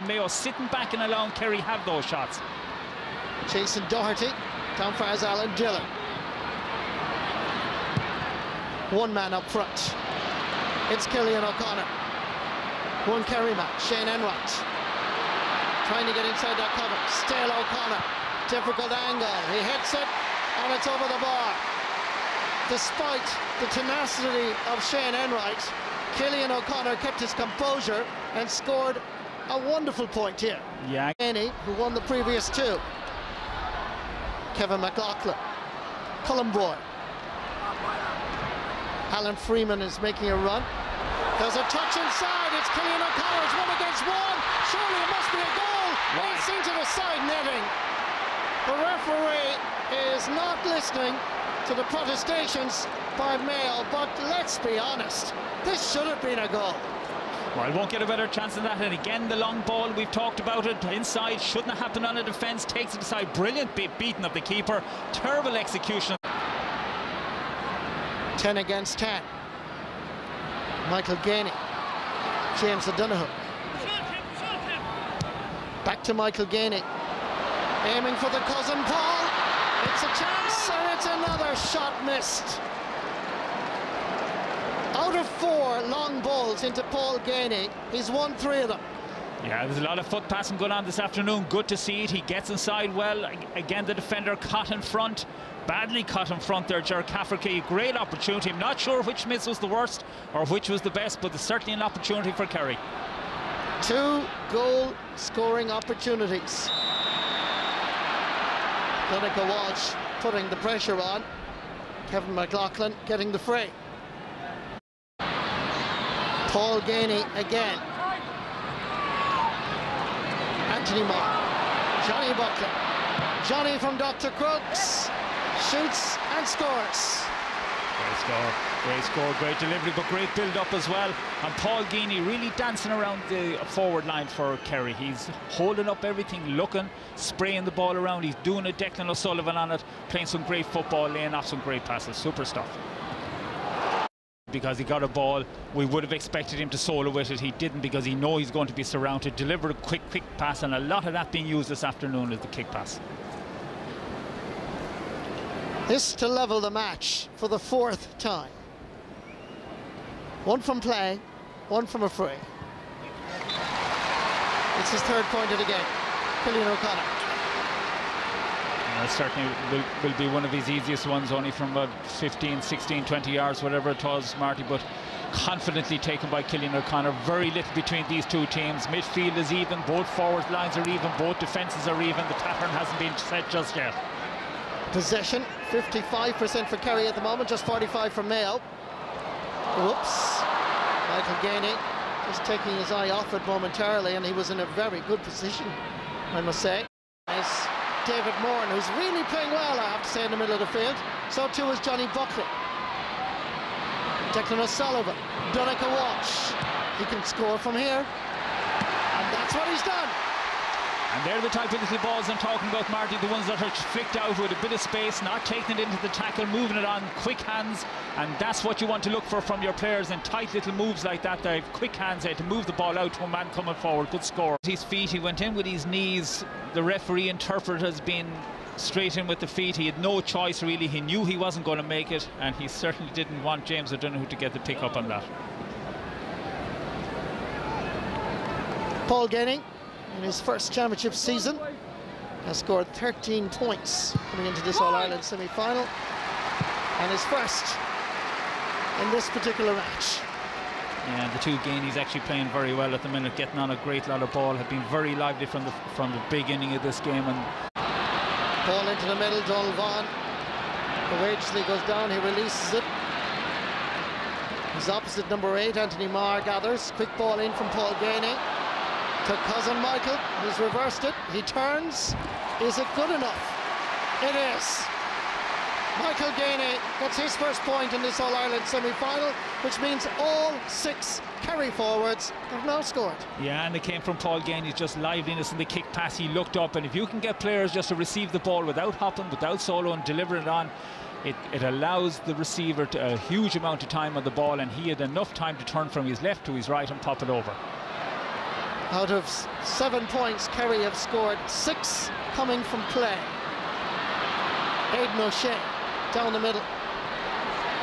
Mayo sitting back and allowing Kerry have those shots. Jason Doherty, down for as Alan Dillon. One man up front. It's Cillian O'Connor. One Kerry man, Shane Enright. Trying to get inside that cover. Still O'Connor. Difficult angle. He hits it, and it's over the bar. Despite the tenacity of Shane Enright, Cillian O'Connor kept his composure and scored a wonderful point here. Yeah. Kenny, who won the previous two. Kevin McLaughlin. Cullen Boyd. Alan Freeman is making a run. There's a touch inside. It's Cillian O'Connor's 1-against-1. Surely it must be a goal. It's into the side netting. The referee is not listening to the protestations by Mayo, but let's be honest, this should have been a goal. Well, won't get a better chance than that. And again, the long ball, we've talked about it. Inside, shouldn't have happened on a defence. Takes it aside. Brilliant beating of the keeper. Terrible execution. 10 against 10. Michael Gainey. James O'Donoghue. Back to Michael Gainey. Aiming for the cousin Paul. It's a chance, and it's another shot missed. Out of 4 long balls into Paul Gainey, he's won 3 of them. Yeah, there's a lot of foot passing going on this afternoon. Good to see it. He gets inside well. Again, the defender caught in front. Badly caught in front there, Ger Cafferty. Great opportunity. I'm not sure which miss was the worst or which was the best, but there's certainly an opportunity for Kerry. 2 goal-scoring opportunities. Donegal Walsh putting the pressure on. Kevin McLaughlin getting the fray. Paul Gainey again. Anthony Marr. Johnny Buckler. Johnny from Dr. Crooks. Shoots and scores. Great score, great delivery, but great build-up as well. And Paul Gainey really dancing around the forward line for Kerry. He's holding up everything, looking, spraying the ball around. He's doing a Declan O'Sullivan on it, playing some great football, laying off some great passes. Super stuff. Because he got a ball, we would have expected him to solo with it. He didn't, because he knows he's going to be surrounded. Delivered a quick pass, and a lot of that being used this afternoon is the kick pass. This to level the match for the 4th time. 1 from play, 1 from a free. It's his 3rd point of the game. Cillian O'Connor. Certainly will be one of his easiest ones, only from about 15, 16, 20 yards, whatever it was, Marty, but confidently taken by Cillian O'Connor. Very little between these two teams. Midfield is even, both forward lines are even, both defences are even. The pattern hasn't been set just yet. Possession, 55% for Kerry at the moment, just 45 for Mayo. Whoops. Michael Gainey just taking his eye off it momentarily, and he was in a very good position, I must say. As David Moran, who's really playing well, I have to say, in the middle of the field. So too is Johnny Buckley. Declan O'Sullivan. Donegal Walsh. He can score from here. And that's what he's done. And they're the type of little balls I'm talking about, Marty, the ones that are flicked out with a bit of space, not taking it into the tackle, moving it on, quick hands, and that's what you want to look for from your players in tight little moves like that. They have quick hands there to move the ball out to a man coming forward. Good score. His feet, he went in with his knees. The referee interpreter has been straight in with the feet. He had no choice really. He knew he wasn't going to make it, and he certainly didn't want James O'Donoghue to get the pick up on that. Paul Gainey, in his first championship season, has scored 13 points coming into this All-Ireland semi-final, and his first in this particular match. Yeah, the two Gaineys actually playing very well at the minute, getting on a great lot of ball, have been very lively from the beginning of this game. And ball into the middle, Donald Vaughan courageously goes down, he releases it. His opposite, number 8, Anthony Marr, gathers. Quick ball in from Paul Gainey to cousin Michael, who's reversed it. He turns. Is it good enough? It is. Michael Gainey gets his first point in this All-Ireland semi-final, which means all 6 Kerry forwards have now scored. Yeah, and it came from Paul Gainey's just liveliness in the kick pass. He looked up, and if you can get players just to receive the ball without hopping, without solo, and deliver it on, it allows the receiver a huge amount of time on the ball, and he had enough time to turn from his left to his right and pop it over. Out of 7 points, Kerry have scored 6 coming from play. Aidan O'Shea down the middle,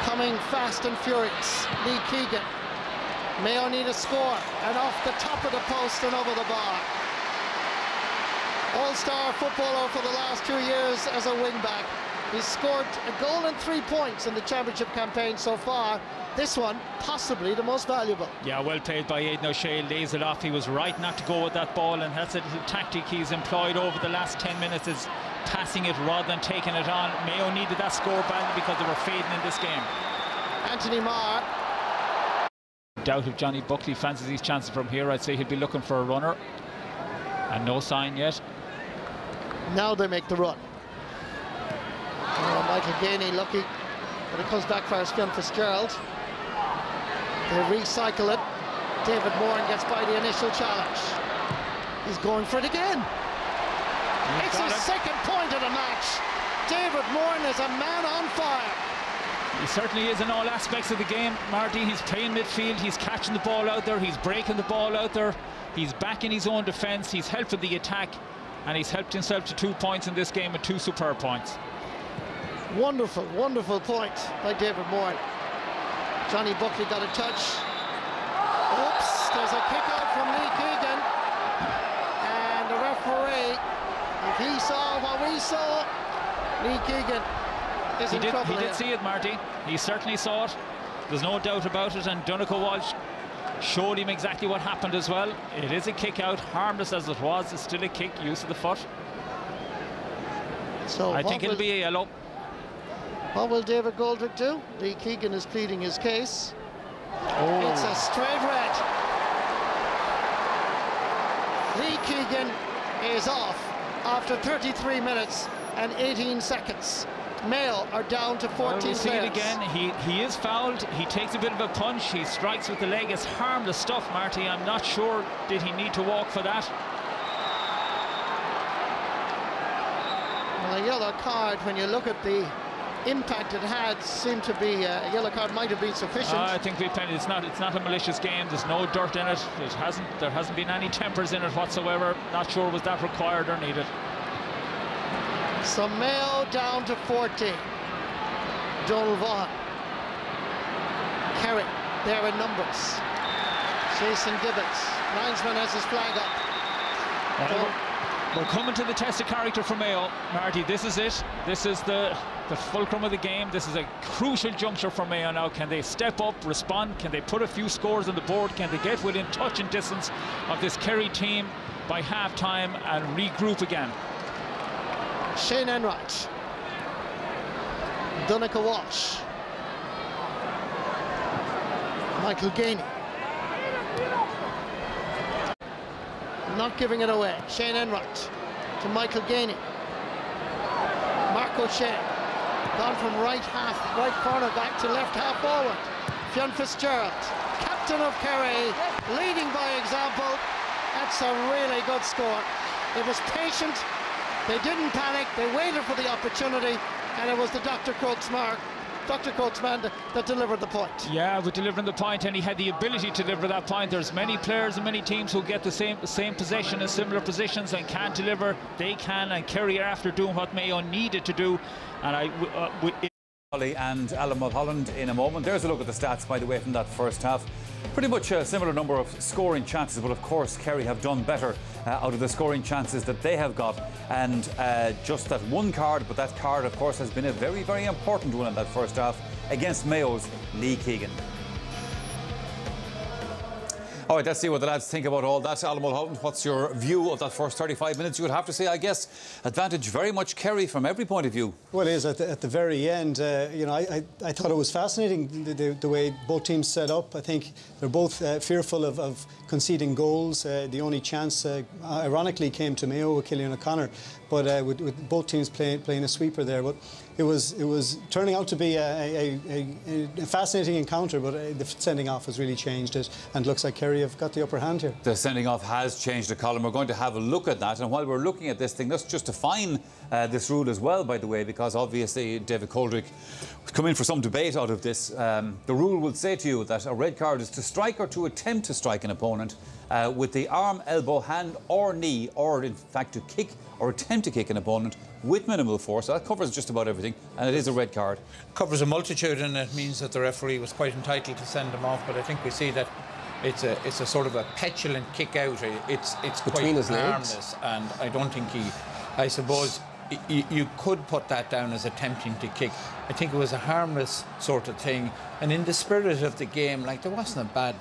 coming fast and furious. Lee Keegan. Mayo need a score, and off the top of the post and over the bar. All-star footballer for the last 2 years as a wing-back. He's scored a goal and 3 points in the championship campaign so far. This one, possibly the most valuable. Yeah, well played by Aidan O'Shea, lays it off. He was right not to go with that ball, and that's a little tactic he's employed over the last 10 minutes, is passing it rather than taking it on. Mayo needed that score badly because they were fading in this game. Anthony Marr. Doubt if Johnny Buckley fancies these chances from here. I'd say he'll be looking for a runner, and no sign yet. Now they make the run. Oh, Michael Gainey lucky, but it comes back for Fionn Fitzgerald. They recycle it. David Moran gets by the initial challenge. He's going for it again. It's his second point of the match. David Moran is a man on fire. He certainly is in all aspects of the game, Marty. He's playing midfield, he's catching the ball out there, he's breaking the ball out there, he's backing his own defence, he's helping the attack, and he's helped himself to 2 points in this game with 2 superb points. Wonderful, wonderful point by David Moran. Johnny Buckley got a touch. Oops, there's a kick out from Lee Keegan. And the referee, if he saw what we saw, Lee Keegan is in trouble. He did see it, Marty. He certainly saw it. There's no doubt about it. And Donncha Walsh showed him exactly what happened as well. It is a kick out, harmless as it was. It's still a kick, use of the foot. So I think it'll be a yellow. What will David Goldrick do? Lee Keegan is pleading his case. Oh. It's a straight red. Lee Keegan is off after 33 minutes and 18 seconds. Mayo are down to 14 players. See it again. He is fouled. He takes a bit of a punch. He strikes with the leg. It's harmless stuff, Marty. I'm not sure did he need to walk for that. Well, a yellow card, when you look at the impact it had, seemed to be a yellow card might have been sufficient. I think it's not a malicious game. There's no dirt in it. There hasn't been any tempers in it whatsoever. Not sure was that required or needed. So Mayo down to 14. Donal Vaughan. Kerry there in numbers. Jason Gibbons, linesman, has his flag up. We're coming to the test of character for Mayo, Marty. This is it. This is the fulcrum of the game. This is a crucial juncture for Mayo now. Can they step up, respond? Can they put a few scores on the board? Can they get within touch and distance of this Kerry team by half-time and regroup again? Shane Enright. Donncha Walsh. Michael Gainey. Not giving it away. Shane Enright to Michael Gainey. Mark O'Shea. Gone from right corner back to left half forward. Fionn Fitzgerald, captain of Kerry, leading by example. That's a really good score. It was patient. They didn't panic. They waited for the opportunity, and it was the Dr. Crokes man that delivered the point. Yeah, with delivering the point, and he had the ability to deliver that point. There's many players and many teams who get the same possession in similar positions and can't deliver. They can, and Kerry are after doing what Mayo needed to do. And and Alan Mulholland in a moment. There's a look at the stats, by the way, from that first half. Pretty much a similar number of scoring chances, but of course Kerry have done better out of the scoring chances that they have got, and just that one card, but that card of course has been a very, very important one in that first half against Mayo's Lee Keegan. All right, let's see what the lads think about all that. Alan Mulholland, what's your view of that first 35 minutes? You would have to say, I guess, advantage very much Kerry from every point of view. Well, it is at the very end. You know, I thought it was fascinating the way both teams set up. I think they're both fearful of conceding goals. The only chance, ironically, came to Mayo with Cillian O'Connor, but with both teams playing a sweeper there. But it was turning out to be a fascinating encounter, but the sending off has really changed it, and looks like Kerry Kerry have got the upper hand here. The sending off has changed the column. We're going to have a look at that. And while we're looking at this thing, let's just define this rule as well, by the way, because obviously David Coldrick was coming for some debate out of this. The rule will say to you that a red card is to strike or to attempt to strike an opponent with the arm, elbow, hand or knee, or in fact to kick or attempt to kick an opponent with minimal force. So that covers just about everything, and it is a red card. Covers a multitude, and it means that the referee was quite entitled to send him off. But I think we see that it's a sort of a petulant kick out. It's between quite his harmless, legs. and I don't think I suppose you could put that down as attempting to kick. I think it was a harmless sort of thing, and in the spirit of the game, like, there wasn't a bad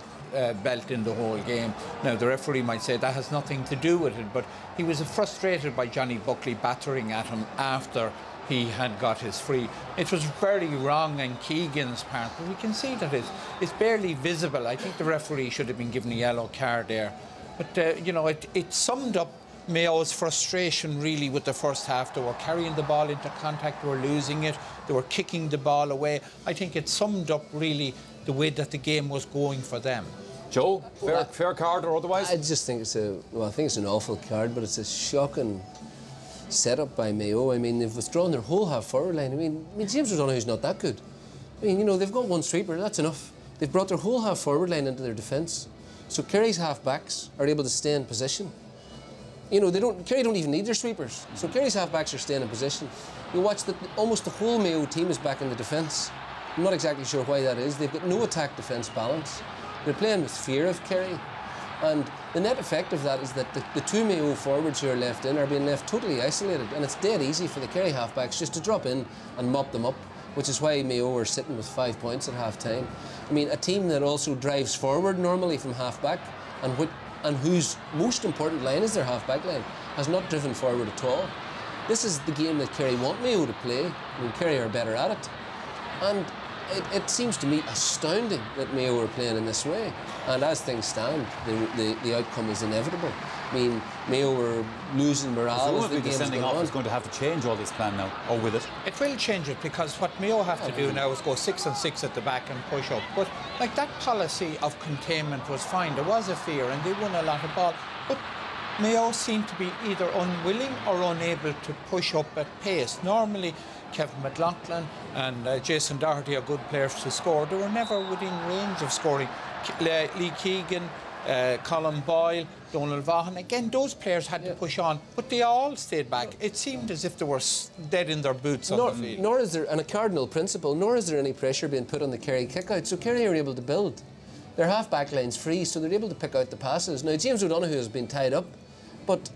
belt in the whole game. Now the referee might say that has nothing to do with it, but he was frustrated by Johnny Buckley battering at him after he had got his free. It was very wrong on Keegan's part, but we can see that it's barely visible. I think the referee should have been given a yellow card there. But you know, it summed up Mayo's frustration really with the first half. They were carrying the ball into contact, they were losing it, they were kicking the ball away. I think it summed up really the way that the game was going for them. Joe, fair card or otherwise? I just think it's I think it's an awful card, but it's a shocking setup by Mayo. I mean, they've withdrawn their whole half-forward line. I mean, James O'Donoghue's not that good. I mean, you know, they've got one sweeper, that's enough. They've brought their whole half-forward line into their defence. So Kerry's half-backs are able to stay in position. You know, Kerry don't even need their sweepers. So Kerry's half-backs are staying in position. You watch that almost the whole Mayo team is back in the defence. I'm not exactly sure why that is. They've got no attack-defence balance. They're playing with fear of Kerry. And the net effect of that is that the two Mayo forwards who are left in are being left totally isolated. And it's dead easy for the Kerry half-backs just to drop in and mop them up, which is why Mayo are sitting with 5 points at half-time. I mean, a team that also drives forward normally from half-back and whose most important line is their half-back line, has not driven forward at all. This is the game that Kerry want Mayo to play. I mean, Kerry are better at it. And it seems to me astounding that Mayo are playing in this way. And as things stand, the outcome is inevitable. I mean, Mayo were losing morale as the game's sending off is going to have to change all this plan now, or with it. It will change it, because what Mayo have to do now is go 6 and 6 at the back and push up. But like, that policy of containment was fine. There was a fear and they won a lot of ball. But Mayo seemed to be either unwilling or unable to push up at pace. Normally, Kevin McLaughlin and Jason Doherty are good players to score. They were never within range of scoring. Lee Keegan, Colin Boyle, Donald Vaughan, again, those players had to push on, but they all stayed back. It seemed as if they were dead in their boots on the field. Nor is there, and a cardinal principle, nor is there any pressure being put on the Kerry kick-out, so Kerry are able to build. Their half-back line's free, so they're able to pick out the passes. Now, James O'Donoghue has been tied up, but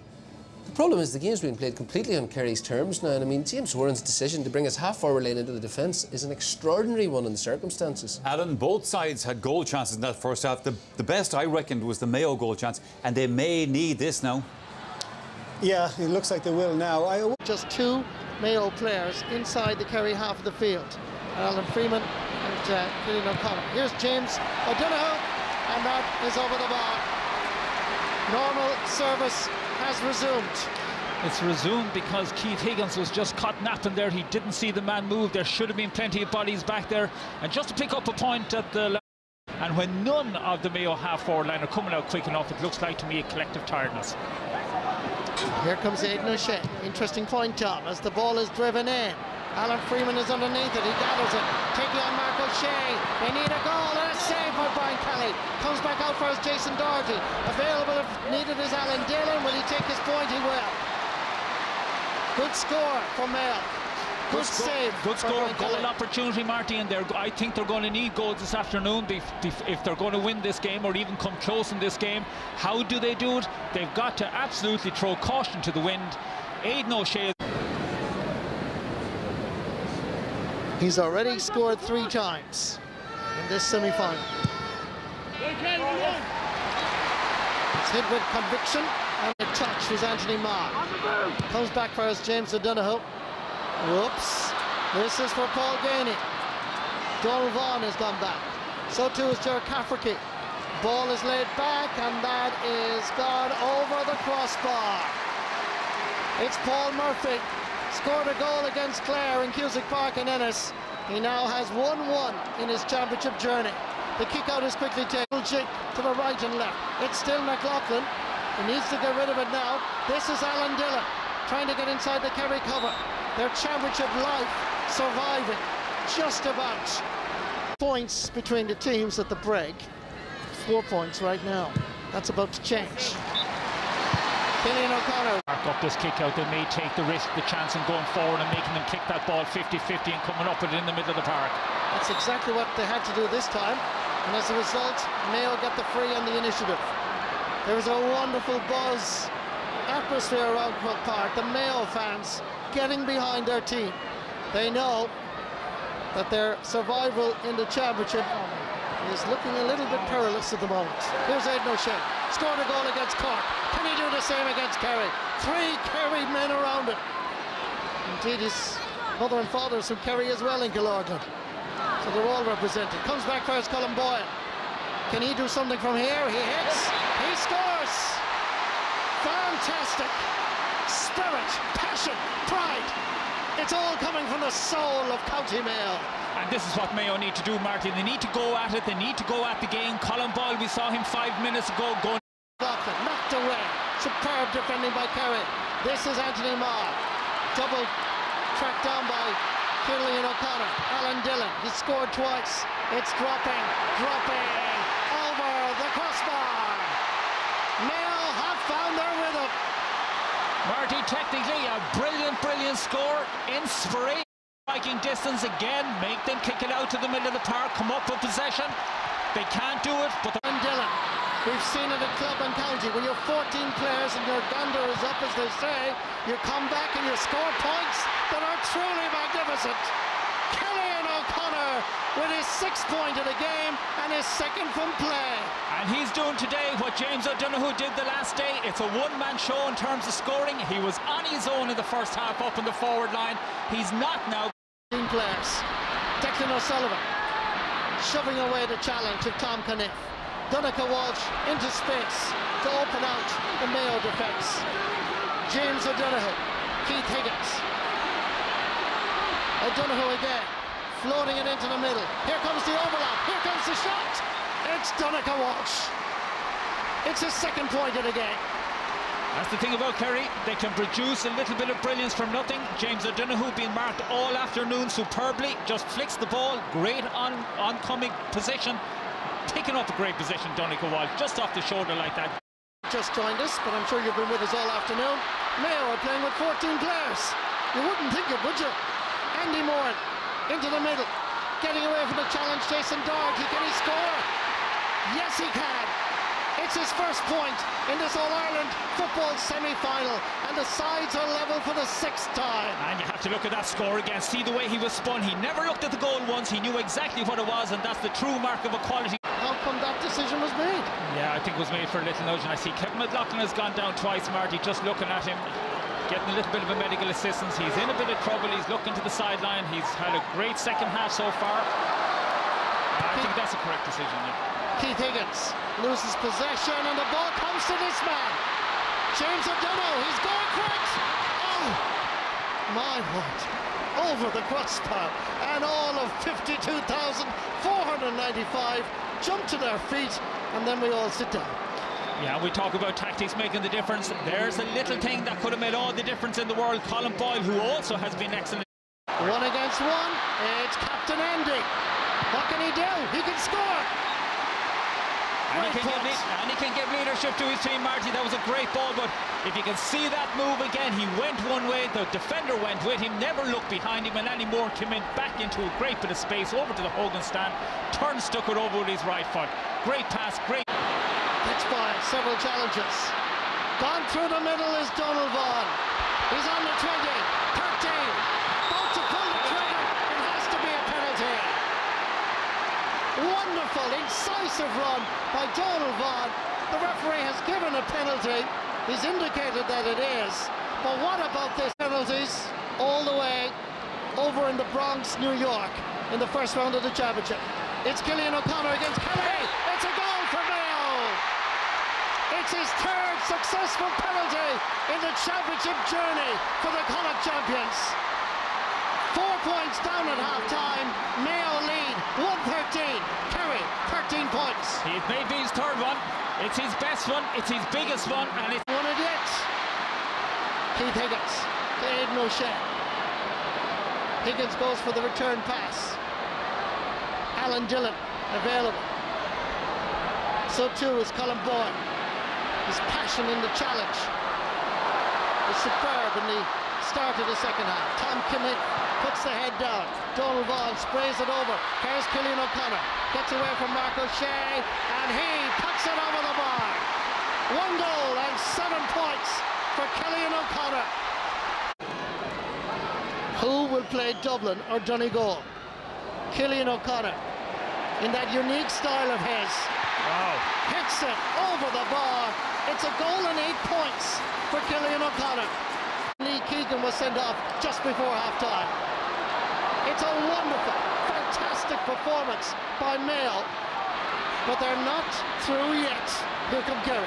the problem is the game's been played completely on Kerry's terms now, and I mean, James Warren's decision to bring his half-forward line into the defence is an extraordinary one in the circumstances. Alan, both sides had goal chances in that first half. The best, I reckoned, was the Mayo goal chance, and they may need this now. Yeah, it looks like they will now. Just two Mayo players inside the Kerry half of the field. Alan Freeman and Killian O'Connor. Here's James O'Donoghue, and that is over the bar. Normal service has resumed. It's resumed because Keith Higgins was just caught napping there. He didn't see the man move. There should have been plenty of bodies back there. And just to pick up a point at the... And when none of the Mayo half-forward line are coming out quick enough, it looks like to me a collective tiredness. Here comes Aidan O'Shea. Interesting point, Tom, as the ball is driven in. Alan Freeman is underneath it. He gathers it. Taking on Mark O'Shea. They need a goal, and a save by Brian Kelly. Comes back out for us, Jason Doherty. Available if needed is Alan Dillon. Will he take his point? He will. Good score from Mayo. Good save. Good score. Goal opportunity, Marty, and I think they're going to need goals this afternoon if they're going to win this game or even come close in this game. How do they do it? They've got to absolutely throw caution to the wind. Aidan O'Shea. He's already scored 3 times in this semi-final. It's hit with conviction, and a touch was Anthony Marr. Comes back for us, James O'Donoghue. Whoops. This is for Paul Gainey. Donald Vaughan has gone back. So too is Gerard Cafferty. Ball is laid back, and that is gone over the crossbar. It's Paul Murphy. Scored a goal against Clare in Cusack Park in Ennis. He now has 1-1 in his championship journey. The kick out is quickly taken. Jig to the right and left. It's still McLaughlin. He needs to get rid of it now. This is Alan Dillon trying to get inside the Kerry cover. Their championship life surviving just about. Points between the teams at the break. 4 points right now. That's about to change. Killian O'Connor. Mark up this kick out. They may take the risk, the chance in going forward and making them kick that ball 50-50 and coming up with it in the middle of the park. That's exactly what they had to do this time. And as a result, Mayo got the free on the initiative. There was a wonderful buzz, atmosphere around Croke Park. The Mayo fans getting behind their team. They know that their survival in the championship is looking a little bit perilous at the moment. Here's Aidan O'Shea, scored a goal against Cork. Can he do the same against Kerry? 3 Kerry men around him. Indeed, his mother and father is from Kerry as well in Killorglin. So they're all represented. Comes back first, Colin Boyle. Can he do something from here? He hits, he scores. Fantastic. Spirit, passion, pride. It's all coming from the soul of County Mayo. And this is what Mayo need to do, Martin. They need to go at it. They need to go at the game. Colin Boyle, we saw him 5 minutes ago going. Knocked away. Superb defending by Kerry. This is Anthony Marr. Double tracked down by Killian O'Connor. Alan Dillon. He scored twice. It's dropping over the crossbar. Mayo have found their rhythm. Marty, technically a brilliant score. Inspiration. Striking distance again, make them kick it out to the middle of the park, come up with possession. They can't do it, but and Dillon, we've seen it at club and county. When you're 14 players and your gander is up, as they say, you come back and you score points that are truly magnificent. Kerry O'Connor with his 6th point of the game and his 2nd from play. And he's doing today what James O'Donoghue did the last day. It's a one-man show in terms of scoring. He was on his own in the first half up in the forward line. He's not now. Players. Declan O'Sullivan shoving away the challenge of Tom Caniff. Donncha Walsh into space to open out the Mayo defence. James O'Donoghue, Keith Higgins. O'Donoghue again, floating it into the middle. Here comes the overlap, here comes the shot. It's Donncha Walsh. It's his 2nd point of the game. That's the thing about Kerry, they can produce a little bit of brilliance from nothing. James O'Donoghue being marked all afternoon superbly, just flicks the ball, great oncoming position, picking up a great position, Donncha Walsh, just off the shoulder like that. Just joined us, but I'm sure you've been with us all afternoon. Mayo are playing with 14 players. You wouldn't think it, would you? Andy Moore into the middle, getting away from the challenge, Jason Doherty, can he score? Yes, he can. It's his 1st point in this All-Ireland football semi-final, and the sides are level for the 6th time. And you have to look at that score again. See the way he was spun. He never looked at the goal once. He knew exactly what it was, and that's the true mark of a quality. How come that decision was made? Yeah, I think it was made for a little nudge, and I see Kevin McLaughlin has gone down twice, Marty, just looking at him, getting a little bit of a medical assistance. He's in a bit of trouble. He's looking to the sideline. He's had a great 2nd half so far. I think that's a correct decision, yeah. Keith Higgins loses possession and the ball comes to this man. James O'Donoghue, he's going for it. Oh, my word. Over the crossbar. And all of 52,495 jump to their feet, and then we all sit down. Yeah, we talk about tactics making the difference. There's a little thing that could have made all the difference in the world. Colin Boyle, who also has been excellent. 1 against 1. It's Captain Andy. What can he do? He can score. And he can give leadership to his team, Marty. That was a great ball, but if you can see that move again, he went one way, the defender went with him, never looked behind him, and Andy Moore came in back into a great bit of space over to the Hogan stand, turned, stuck it over with his right foot. Great pass, great. That's by several challenges. Gone through the middle is Donald Vaughan. He's on the 20, 13, about to pull the trigger. It has to be a penalty. Wonderful, incisive run by Donald Vaughan. The referee has given a penalty. He's indicated that it is. But what about this? Penalties all the way over in the Bronx, New York, in the 1st round of the championship. It's Killian O'Connor against Kerry. It's a goal for Mayo. It's his 3rd successful penalty in the championship journey for the Connacht champions. 4 points down at half-time. Mayo lead 1-13. Kerry 13 points. He may be his third one. It's his best one. It's his biggest one, and it's won it yet. Keith Higgins to Aidan O'Shea. Higgins goes for the return pass. Alan Dillon available. So too is Colin Boyd. His passion in the challenge is superb in the start of the second half. Tom Kimmett puts the head down. Donald Vaughan sprays it over. Here's Cillian O'Connor. Gets away from Mark O'Shea, and he puts it over the bar. 1 goal and 7 points for Cillian O'Connor. Who will play Dublin or Donegal? Cillian O'Connor, in that unique style of his. wow. Hits it over the bar. It's a goal and 8 points for Cillian O'Connor. Lee Keegan was sent off just before half-time. It's a wonderful, fantastic performance by Mayo, but they're not through yet. Here come Kerry.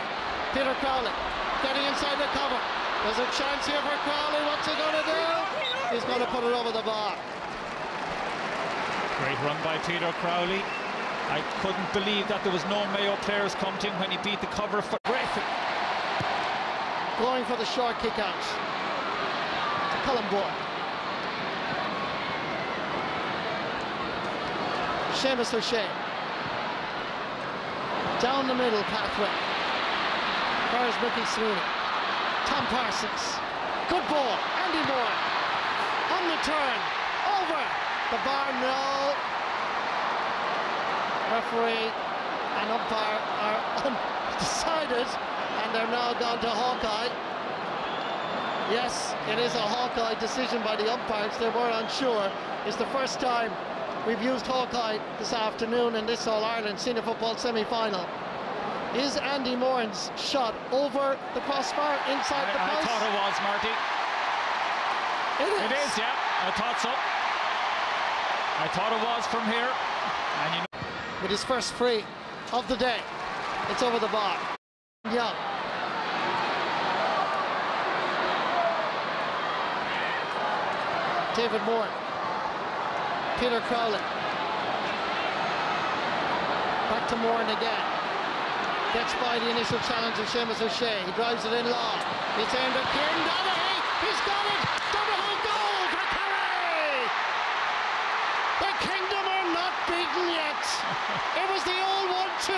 Peter Crowley getting inside the cover. There's a chance here for Crowley. What's he going to do? He's going to put it over the bar. Great run by Peter Crowley. I couldn't believe that there was no Mayo players come to him when he beat the cover for Griffin. Going for the short kick out to Colin Boyd. Seamus O'Shea. Down the middle pathway. Where's Mickey Sweeney? Tom Parsons. Good ball. Andy Moore. On the turn. Over. The bar, no. Referee and umpire are undecided, and they're now gone to Hawkeye. Yes, it is a Hawkeye decision by the umpires. They were unsure. It's the first time we've used Hawkeye this afternoon in this All-Ireland Senior Football semi-final. Is Andy Moran's shot over the crossbar inside the post? I thought it was, Marty. It is, yeah. I thought so. I thought it was from here. And you know, with his first free of the day, it's over the bar. Young. David Moore. Peter Crowley. Back to Moore again. Gets by the initial challenge of Seamus O'Shea. He drives it in long. It's aimed at Kieran Donaghy. He's got it. Donaghy goal for Kerry. The Kingdom are not beaten yet. It was the old 1-2.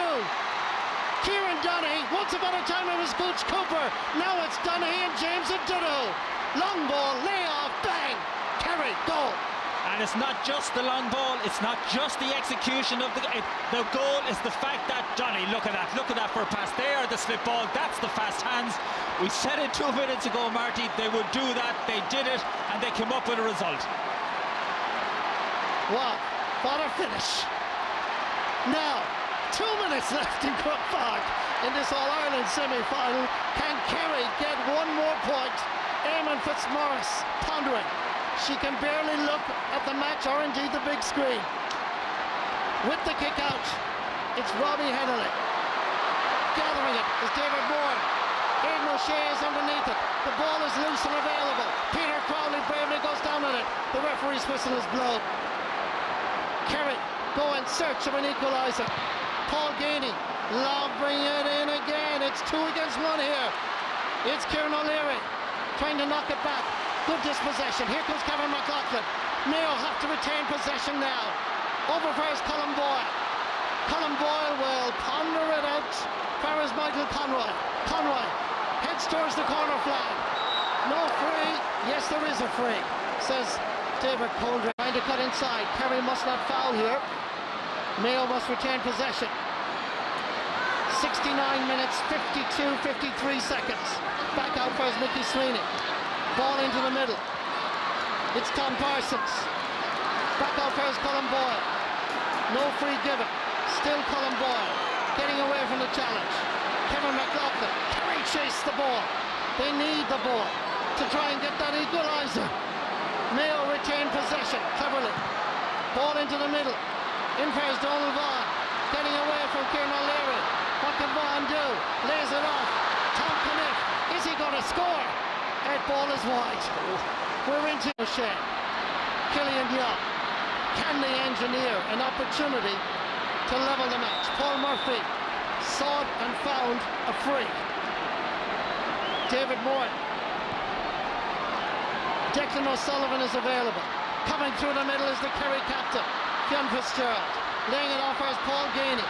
Kieran Donaghy. Once upon a time it was Gooch Cooper. Now it's Donaghy and James O'Donoghue. Long ball, layoff, bang. Kerry, goal. and it's not just the long ball, it's not just the execution of the goal, is the fact that, Johnny, look at that for a pass there, the slip ball, that's the fast hands. We said it 2 minutes ago, Marty, they would do that, they did it, and they came up with a result. Wow, what a finish. Now, 2 minutes left in Croke Park in this All-Ireland semi-final. Can Kerry get one more point? Eamon Fitzmaurice pondering. She can barely look at the match or indeed the big screen. With the kick out, it's Robbie Hennelly. Gathering it is David Moore. Aidan O'Shea is underneath it. The ball is loose and available. Peter Crowley bravely goes down on it. The referee's whistle is blown. Kerry go in search of an equaliser. Paul Ganey lobbing it in again. It's 2 against 1 here. It's Kieran O'Leary trying to knock it back. Good dispossession. Here comes Kevin McLaughlin. Mayo have to retain possession now. Over first Colin Boyle. Colin Boyle will ponder it out. Where is Michael Conroy? Conroy heads towards the corner flag. No free. Yes, there is a free, says David Coldren. Trying to cut inside. Kerry must not foul here. Mayo must retain possession. 69 minutes, 53 seconds. Back out first Mickey Sweeney. Ball into the middle. It's Tom Parsons. Back out first Colin Boyle. No free given. Still Colin Boyle. Getting away from the challenge. Kevin McLaughlin. Kerry chase the ball. They need the ball to try and get that equaliser. Mayo retain possession cleverly. Ball into the middle. In fares Donald Vaughan. Getting away from Kieran O'Leary. What can Vaughan do? Lays it off. Tom Caniff. Is he going to score? That ball is wide. We're into O'Shea. Killian Young. Can they engineer an opportunity to level the match? Paul Murphy sought and found a free. David Moore. Declan O'Sullivan is available. Coming through the middle is the Kerry captain, Fionn Fitzgerald. Laying it off as Paul Gainey.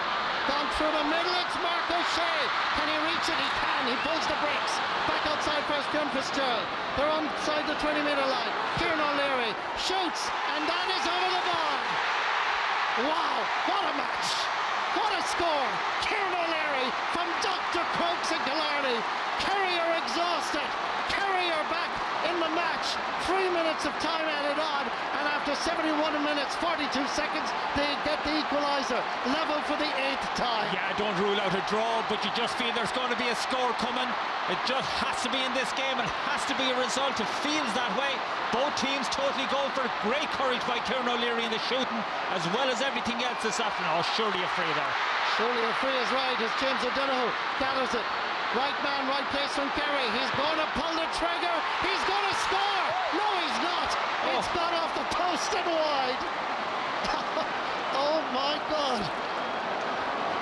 Gone through the middle, it's Mark O'Shea. Can he reach it? He can. He pulls the brakes. Back outside first, Fionn Fitzgerald. They're inside the 20-metre line. Kieran O'Leary shoots, and that is over the bar. Wow, what a match. What a score. Kieran O'Leary from Dr. Crokes in Killarney. Kerry are exhausted. Kerry are back in the match. 3 minutes of time added on, and after 71 minutes 42 seconds they get the equaliser, level for the 8th time. Yeah, don't rule out a draw, but you just feel there's going to be a score coming. It just has to be in this game, and has to be a result. It feels that way. Both teams totally go for great courage by Kieran O'Leary in the shooting as well as everything else this afternoon. Oh, surely a free there. Surely a free is right as James O'Donoghue gathers it. Right man, right place from Kerry. He's going to pull the trigger. He's going to score. No, he's not. It's gone off the post and wide. Oh my God.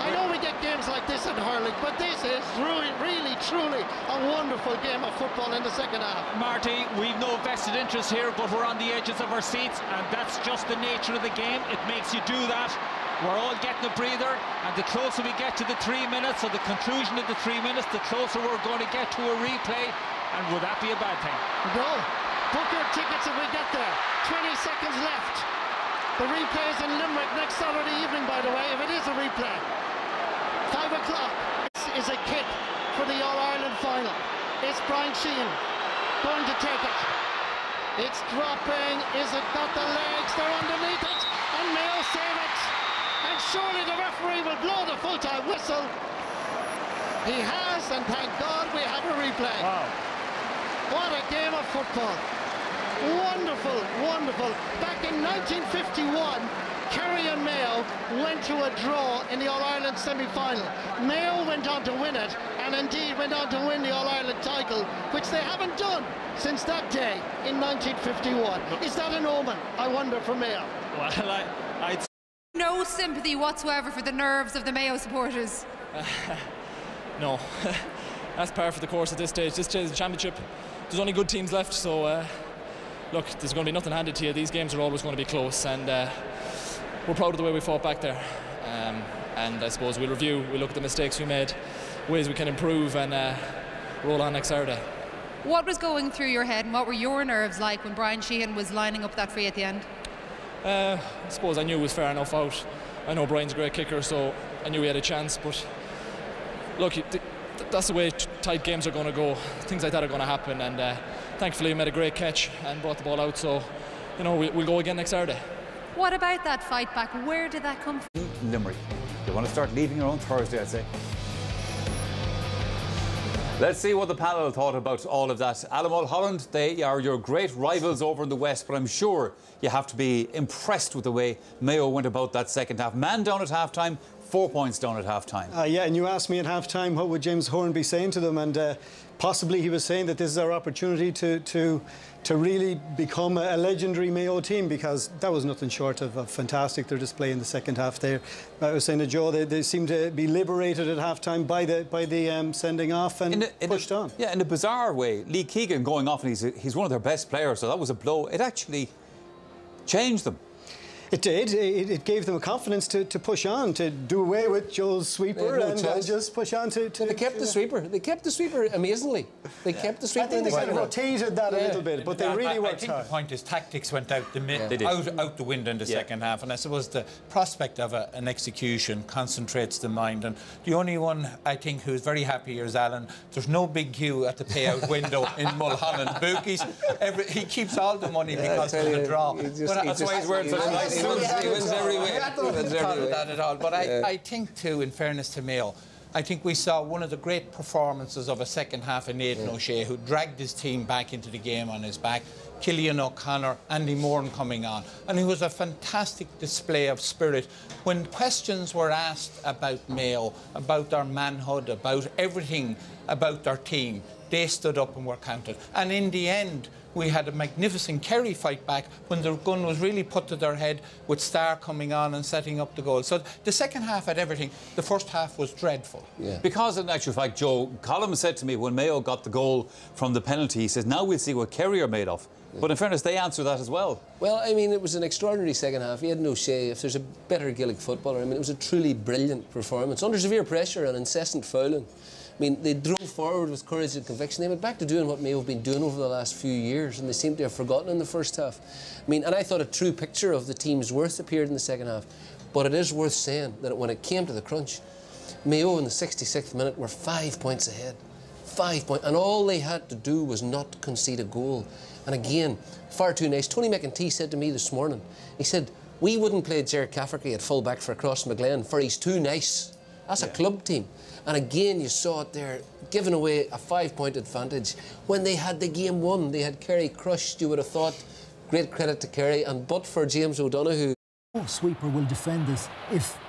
I know we get games like this in hurling, but this is really, truly a wonderful game of football in the second half. Marty, we've no vested interest here, but we're on the edges of our seats, and that's just the nature of the game. It makes you do that. We're all getting a breather, and the closer we get to the 3 minutes, or the conclusion of the 3 minutes, the closer we're going to get to a replay. And would that be a bad thing? No. Book your tickets if we get there. 20 seconds left. The replay is in Limerick next Saturday evening, by the way, if it is a replay. 5 o'clock. This is a kick for the All-Ireland final. It's Brian Sheehan going to take it. It's dropping. Is it got the legs? They're underneath it. And Mayo save it. And surely the referee will blow the full-time whistle. He has, and thank God we have a replay. Wow. What a game of football. Wonderful, wonderful. Back in 1951, Kerry and Mayo went to a draw in the All-Ireland semi-final. Mayo went on to win it, and indeed went on to win the All-Ireland title, which they haven't done since that day in 1951. Is that an omen, I wonder, for Mayo? Well, I'd no sympathy whatsoever for the nerves of the Mayo supporters. No, that's par for the course at this stage. This is the championship. There's only good teams left, so look, there's going to be nothing handed to you. These games are always going to be close, and we're proud of the way we fought back there. And I suppose we'll review, we'll look at the mistakes we made, ways we can improve, and roll on next Saturday. What was going through your head, and what were your nerves like when Brian Sheehan was lining up that free at the end? I suppose I knew it was fair enough out. I know Brian's a great kicker, so I knew he had a chance, but look, that's the way tight games are going to go. Things like that are going to happen, and thankfully he made a great catch and brought the ball out, so you know, we'll go again next Saturday. What about that fight back? Where did that come from? Limerick. You want to start leaving your own Thursday, I'd say. Let's see what the panel thought about all of that. Alan Mulholland, they are your great rivals over in the West, but I'm sure you have to be impressed with the way Mayo went about that second half. Man down at half-time, 4 points down at half-time. Yeah, and you asked me at half-time what would James Horan be saying to them, and possibly he was saying that this is our opportunity to really become a legendary Mayo team, because that was nothing short of fantastic, their display in the second half there. I was saying to Joe, they seemed to be liberated at half-time by the sending off and pushed on. Yeah, in a bizarre way, Lee Keegan going off, and he's one of their best players, so that was a blow. It actually changed them. It did. It gave them a confidence to push on, to do away with Joe's sweeper and just push on to they kept the sweeper. They kept the sweeper amazingly. They kept the sweeper. I think they kind of rotated that a little bit, but they really worked hard. I think the point is tactics went out the out the window in the second half, and I suppose the prospect of an execution concentrates the mind. And the only one I think who's very happy here is Alan. There's no big queue at the payout window in Mulholland. Bookies, he keeps all the money because of the draw. That's why he's wearing such a nice. He wins every way. That at all. But I think too, in fairness to Mayo, I think we saw one of the great performances of a second half in Aidan O'Shea, who dragged his team back into the game on his back. Killian O'Connor, Andy Moran coming on, and it was a fantastic display of spirit. When questions were asked about Mayo, about their manhood, about everything about their team, they stood up and were counted. And in the end, we had a magnificent Kerry fight back when the gun was really put to their head, with Starr coming on and setting up the goal. So the second half had everything. The first half was dreadful. Yeah. Because in actual fact, Joe, Colm said to me when Mayo got the goal from the penalty, he says, now we'll see what Kerry are made of. Yeah. But in fairness, they answered that as well. Well, I mean, it was an extraordinary second half. He had no shame. If there's a better Gaelic footballer, I mean, it was a truly brilliant performance. Under severe pressure and incessant fouling. I mean, they drove forward with courage and conviction. They went back to doing what Mayo have been doing over the last few years, and they seem to have forgotten in the first half. I mean, and I thought a true picture of the team's worth appeared in the second half. But it is worth saying that when it came to the crunch, Mayo in the 66th minute were 5 points ahead. 5 points. And all they had to do was not concede a goal. And again, far too nice. Tony McEntee said to me this morning, he said, we wouldn't play Jared Cafferty at full-back for Cross McGlenn, for he's too nice. That's a club team. And again, you saw it there, giving away a 5-point advantage. When they had the game won, they had Kerry crushed, you would have thought. Great credit to Kerry, and but for James O'Donoghue. No sweeper will defend this if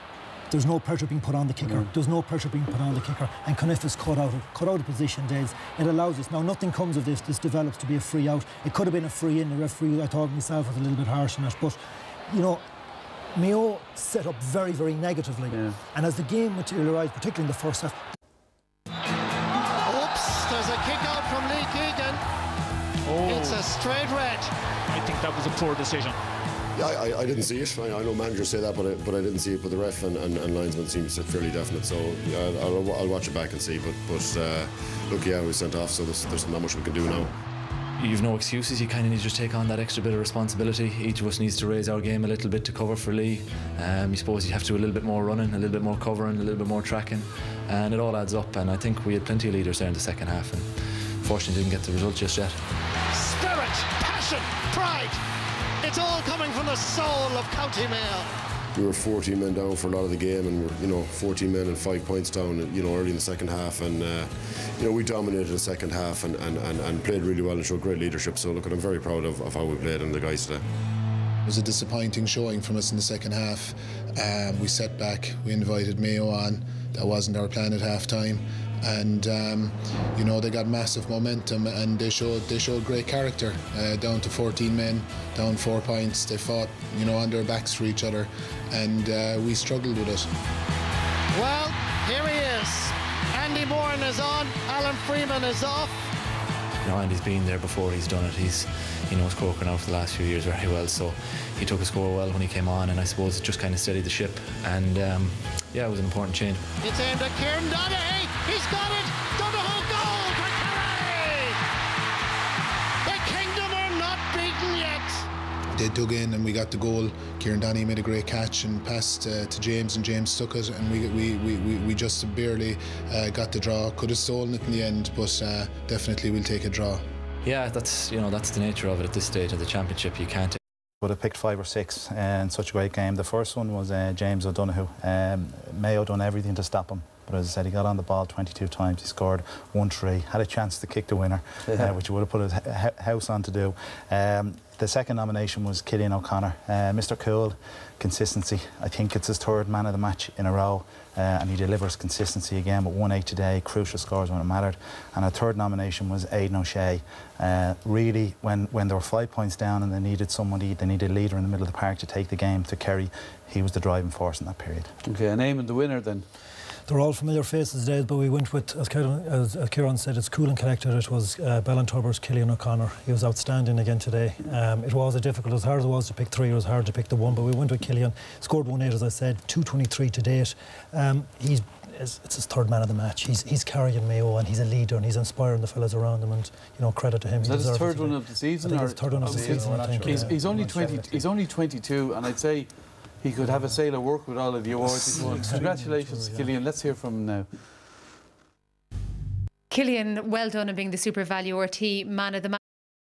there's no pressure being put on the kicker. There's no pressure being put on the kicker. And Coniff is cut out of position, Des. It allows us. Now, nothing comes of this. This develops to be a free out. It could have been a free in. The referee, I thought myself, was a little bit harsh on it. But, you know, Mayo set up very, very negatively. Yeah. And as the game materialised, particularly in the first half... Oops, there's a kick out from Lee Keegan. Oh. It's a straight red. I think that was a poor decision. Yeah, I didn't see it. I know managers say that, but I didn't see it. But the ref and linesman seems fairly definite. So yeah, I'll watch it back and see. But look, yeah, we sent off, so there's not much we can do now. You've no excuses. You kind of need to just take on that extra bit of responsibility. Each of us needs to raise our game a little bit to cover for Lee. I suppose you have to do a little bit more running, a little bit more covering, a little bit more tracking, and it all adds up. And I think we had plenty of leaders there in the second half, and fortunately didn't get the result just yet. Spirit, passion, pride. It's all coming from the soul of County Mayo. We were 14 men down for a lot of the game, and we're 14 men and 5 points down, early in the second half, and we dominated the second half and played really well and showed great leadership. So look, I'm very proud of how we played and the guys today. It was a disappointing showing from us in the second half. We set back, we invited Mayo on. That wasn't our plan at half time. And they got massive momentum, and they showed great character. Down to 14 men, down 4 points. They fought, on their backs for each other, and we struggled with it. Well, here he is. Andy Moran is on. Alan Freeman is off. Andy's been there before. He's done it. He's knows Croker now for the last few years very well. So he took a score well when he came on, and I suppose it just kind of steadied the ship. And yeah, it was an important change. It's aimed at Kieran Donaghy. He's got it. Donaghy goal for Kerry. The Kingdom are not beaten yet. They dug in and we got the goal. Kieran Donaghy made a great catch and passed to James, and James took it, and we just barely got the draw. Could have stolen it in the end, but definitely we'll take a draw. Yeah, that's the nature of it at this stage of the championship. You can't. Would have picked 5 or 6 in such a great game. The first one was James O'Donoghue. Mayo done everything to stop him, but as I said, he got on the ball 22 times. He scored 1 try, had a chance to kick the winner, which he would have put his house on to do. The second nomination was Cillian O'Connor. Mr. Cool, consistency. I think it's his 3rd man of the match in a row, and he delivers consistency again. But 1-8 today, crucial scores when it mattered. And a 3rd nomination was Aidan O'Shea. Really, when they were 5 points down and they needed somebody, they needed a leader in the middle of the park to take the game to Kerry, he was the driving force in that period. Okay, and aiming the winner then. They're all familiar faces today, but we went with, as Kieran said, it's cool and collected. It was Ballinturber's Cillian O'Connor. He was outstanding again today. It was as hard as it was to pick 3, it was hard to pick the 1, but we went with Cillian. Scored 1-8, as I said, 223 to date. It's his 3rd man of the match. He's carrying Mayo, and he's a leader, and he's inspiring the fellas around him, and credit to him. Is that his 3rd one of the season? I think it's 3rd one of the season, I think. He's only 20. He's only 22, and I'd say he could have a sail of work with all of the awards he's won. Congratulations, Cillian. Let's hear from him now. Cillian, well done on being the Super Value RT man of the match.